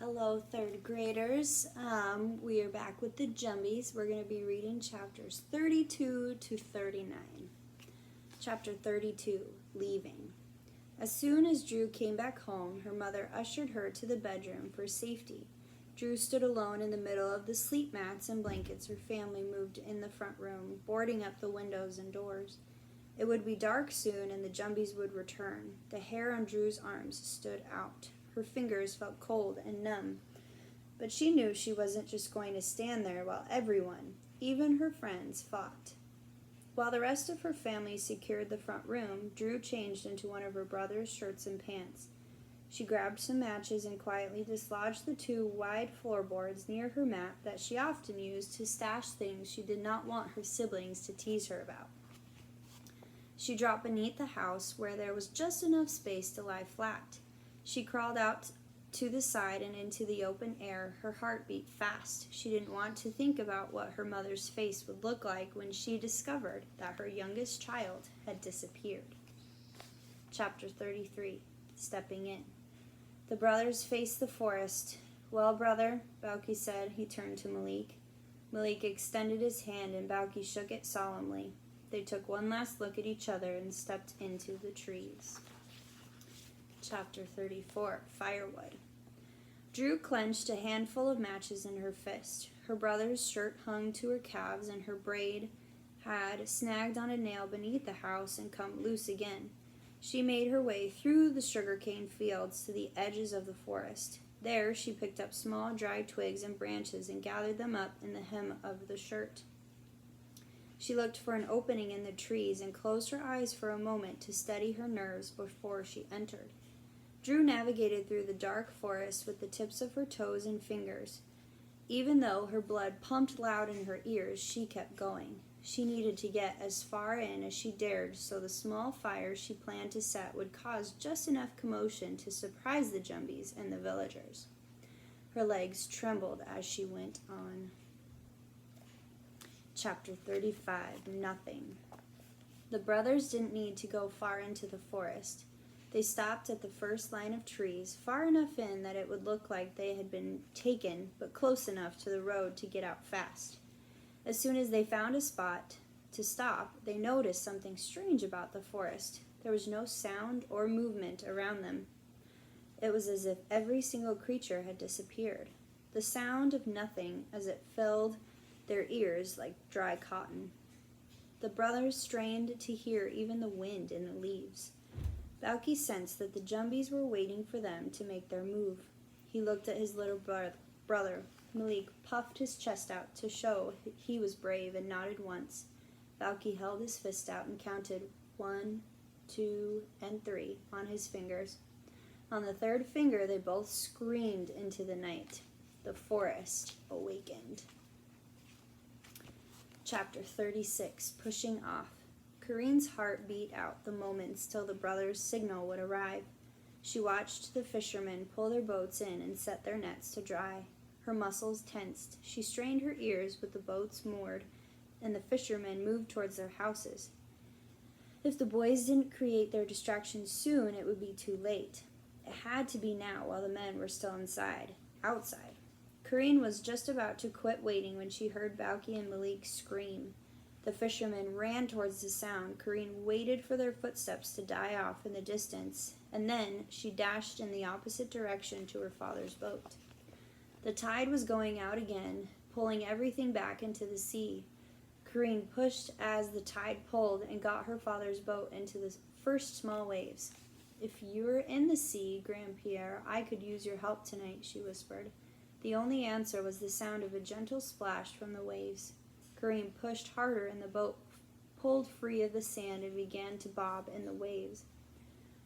Hello, third graders. We are back with the Jumbies. We're going to be reading chapters 32 to 39. Chapter 32, Leaving. As soon as Drew came back home, her mother ushered her to the bedroom for safety. Drew stood alone in the middle of the sleep mats and blankets her family moved in the front room, boarding up the windows and doors. It would be dark soon and the Jumbies would return. The hair on Drew's arms stood out. Her fingers felt cold and numb. But she knew she wasn't just going to stand there while everyone, even her friends, fought. While the rest of her family secured the front room, Drew changed into one of her brother's shirts and pants. She grabbed some matches and quietly dislodged the two wide floorboards near her mat that she often used to stash things she did not want her siblings to tease her about. She dropped beneath the house where there was just enough space to lie flat. She crawled out to the side and into the open air. Her heart beat fast. She didn't want to think about what her mother's face would look like when she discovered that her youngest child had disappeared. Chapter 33, Stepping In. The brothers faced the forest. "Well, brother," Balki said. He turned to Malik. Malik extended his hand and Balki shook it solemnly. They took one last look at each other and stepped into the trees. Chapter 34, Firewood. Drew clenched a handful of matches in her fist. Her brother's shirt hung to her calves and her braid had snagged on a nail beneath the house and come loose again. She made her way through the sugarcane fields to the edges of the forest. There she picked up small dry twigs and branches and gathered them up in the hem of the shirt. She looked for an opening in the trees and closed her eyes for a moment to steady her nerves before she entered. Drew navigated through the dark forest with the tips of her toes and fingers. Even though her blood pumped loud in her ears, she kept going. She needed to get as far in as she dared so the small fire she planned to set would cause just enough commotion to surprise the Jumbies and the villagers. Her legs trembled as she went on. Chapter 35, Nothing. The brothers didn't need to go far into the forest. They stopped at the first line of trees, far enough in that it would look like they had been taken, but close enough to the road to get out fast. As soon as they found a spot to stop, they noticed something strange about the forest. There was no sound or movement around them. It was as if every single creature had disappeared. The sound of nothing as it filled their ears like dry cotton. The brothers strained to hear even the wind in the leaves. Balki sensed that the Jumbies were waiting for them to make their move. He looked at his little brother. Malik puffed his chest out to show he was brave and nodded once. Balki held his fist out and counted 1, 2, and 3 on his fingers. On the third finger, they both screamed into the night. The forest awakened. Chapter 36, Pushing Off. Corrine's heart beat out the moments till the brothers' signal would arrive. She watched the fishermen pull their boats in and set their nets to dry. Her muscles tensed. She strained her ears with the boats moored, and the fishermen moved towards their houses. If the boys didn't create their distraction soon, it would be too late. It had to be now while the men were still outside. Corrine was just about to quit waiting when she heard Balki and Malik scream. The fishermen ran towards the sound. Corrine waited for their footsteps to die off in the distance, and then she dashed in the opposite direction to her father's boat. The tide was going out again, pulling everything back into the sea. Corrine pushed as the tide pulled and got her father's boat into the first small waves. "If you were in the sea, Grandpierre, I could use your help tonight," she whispered. The only answer was the sound of a gentle splash from the waves. Corrine pushed harder and the boat pulled free of the sand and began to bob in the waves.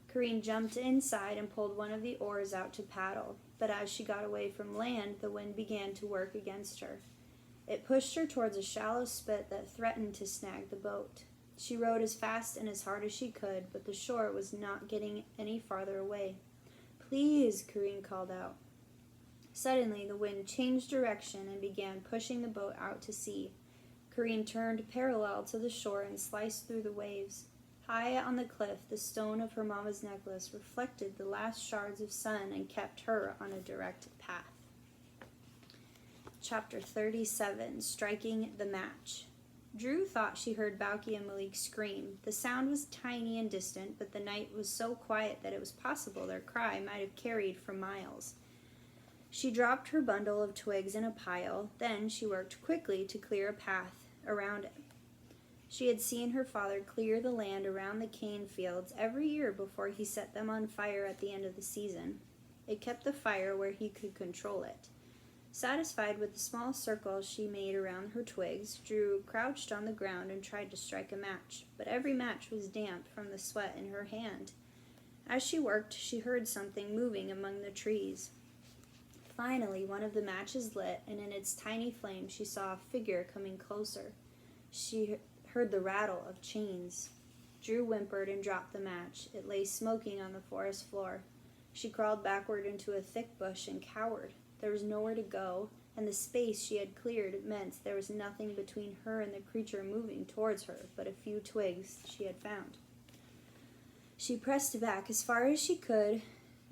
Corrine jumped inside and pulled one of the oars out to paddle, but as she got away from land, the wind began to work against her. It pushed her towards a shallow spit that threatened to snag the boat. She rowed as fast and as hard as she could, but the shore was not getting any farther away. "Please," Corrine called out. Suddenly, the wind changed direction and began pushing the boat out to sea. Corrine turned parallel to the shore and sliced through the waves. High on the cliff, the stone of her mama's necklace reflected the last shards of sun and kept her on a direct path. Chapter 37, Striking the Match. Drew thought she heard Balki and Malik scream. The sound was tiny and distant, but the night was so quiet that it was possible their cry might have carried for miles. She dropped her bundle of twigs in a pile, then she worked quickly to clear a path around it. She had seen her father clear the land around the cane fields every year before he set them on fire at the end of the season. It kept the fire where he could control it. Satisfied with the small circle she made around her twigs, Drew crouched on the ground and tried to strike a match, but every match was damp from the sweat in her hand. As she worked, she heard something moving among the trees. Finally, one of the matches lit, and in its tiny flame she saw a figure coming closer. She heard the rattle of chains. Drew whimpered and dropped the match. It lay smoking on the forest floor. She crawled backward into a thick bush and cowered. There was nowhere to go, and the space she had cleared meant there was nothing between her and the creature moving towards her but a few twigs she had found. She pressed back as far as she could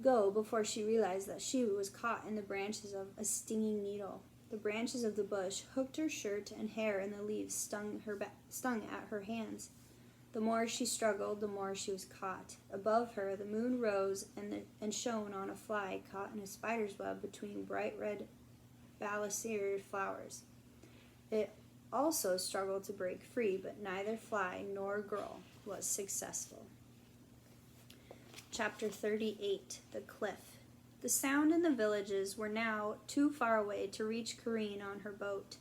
go before she realized that she was caught in the branches of a stinging needle. The branches of the bush hooked her shirt and hair, and the leaves stung at her hands. The more she struggled, the more she was caught. Above her, the moon rose and shone on a fly caught in a spider's web between bright red balancered flowers. It also struggled to break free, but neither fly nor girl was successful. Chapter 38, The Cliff. The sound in the villages were now too far away to reach Corrine on her boat.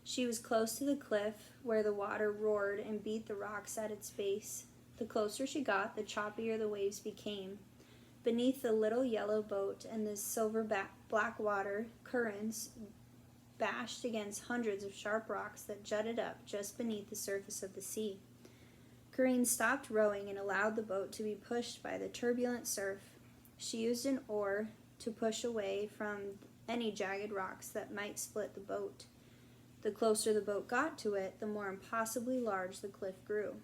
She was close to the cliff, where the water roared and beat the rocks at its base. The closer she got, the choppier the waves became. Beneath the little yellow boat and the black water, currents bashed against hundreds of sharp rocks that jutted up just beneath the surface of the sea. Corrine stopped rowing and allowed the boat to be pushed by the turbulent surf. She used an oar to push away from any jagged rocks that might split the boat. The closer the boat got to it, the more impossibly large the cliff grew.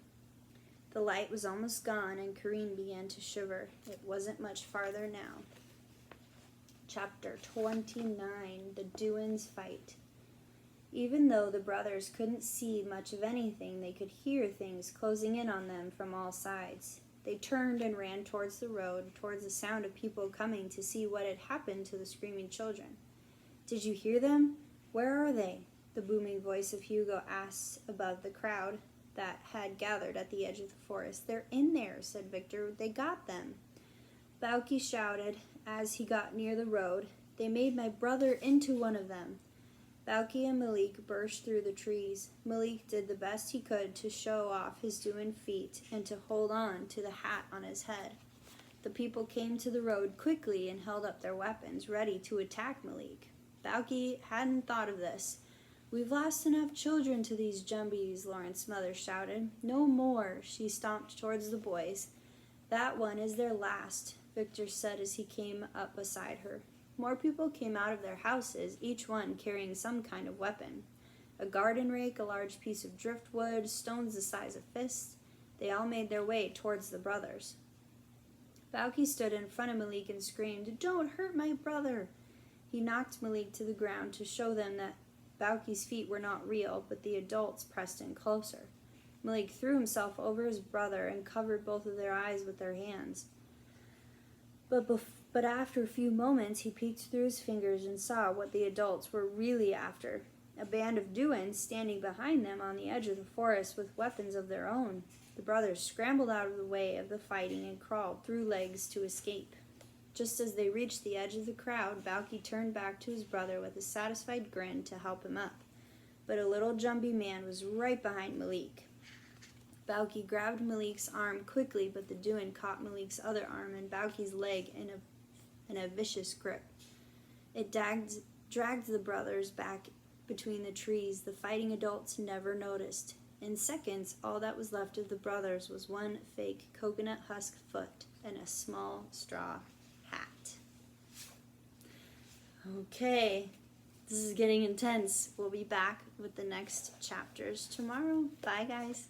The light was almost gone, and Corrine began to shiver. It wasn't much farther now. Chapter 29, The Duins Fight. Even though the brothers couldn't see much of anything, they could hear things closing in on them from all sides. They turned and ran towards the road, towards the sound of people coming to see what had happened to the screaming children. "Did you hear them? Where are they?" the booming voice of Hugo asked above the crowd that had gathered at the edge of the forest. "They're in there," said Victor. "They got them." Balki shouted as he got near the road. "They made my brother into one of them." Balki and Malik burst through the trees. Malik did the best he could to show off his Duin feet and to hold on to the hat on his head. The people came to the road quickly and held up their weapons, ready to attack Malik. Balki hadn't thought of this. "We've lost enough children to these Jumbies," Lauren's mother shouted. "No more." She stomped towards the boys. "That one is their last," Victor said as he came up beside her. More people came out of their houses, each one carrying some kind of weapon. A garden rake, a large piece of driftwood, stones the size of fists. They all made their way towards the brothers. Balki stood in front of Malik and screamed, "Don't hurt my brother!" He knocked Malik to the ground to show them that Balki's feet were not real, but the adults pressed in closer. Malik threw himself over his brother and covered both of their eyes with their hands. But after a few moments, he peeked through his fingers and saw what the adults were really after. A band of Duins standing behind them on the edge of the forest with weapons of their own. The brothers scrambled out of the way of the fighting and crawled through legs to escape. Just as they reached the edge of the crowd, Balki turned back to his brother with a satisfied grin to help him up. But a little Jumbie man was right behind Malik. Balki grabbed Malik's arm quickly, but the Duin caught Malik's other arm and Balki's leg in a vicious grip. It dragged the brothers back between the trees. The fighting adults never noticed. In seconds, all that was left of the brothers was one fake coconut husk foot and a small straw hat. Okay, this is getting intense. We'll be back with the next chapters tomorrow. Bye, guys.